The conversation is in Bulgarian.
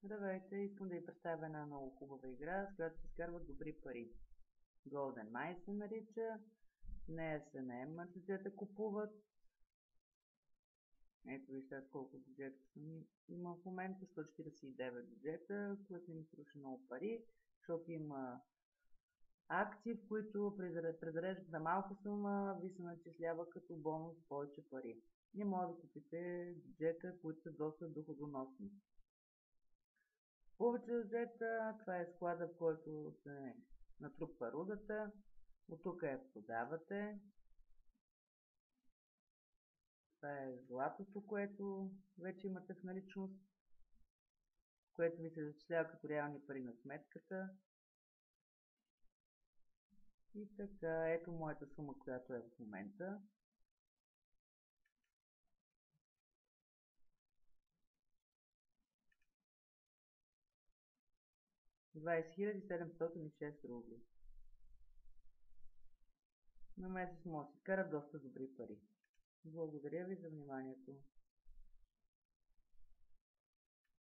Здравейте, искам да ви представя една много хубава игра, с която се изкарват добри пари. Golden Mine се нарича. В нея се наемат джета, купуват. Ето вижте колко бюджета има в момента. 149 бюджета, което ми струваше много пари, защото има акции, в които презареждат на малка сума, ви се начислява като бонус повече пари. Не може да купите бюджета, които са доста доходоносни. Повече бюджета, това е склада, в който се натрупва рудата. От тук я продавате. Това е златото, което вече имате в наличност, което ви се зачислява като реални пари на сметката. И така, ето моята сума, която е в момента. $20 706 рубли. На месец може да се кара доста добри пари. Благодаря ви за вниманието.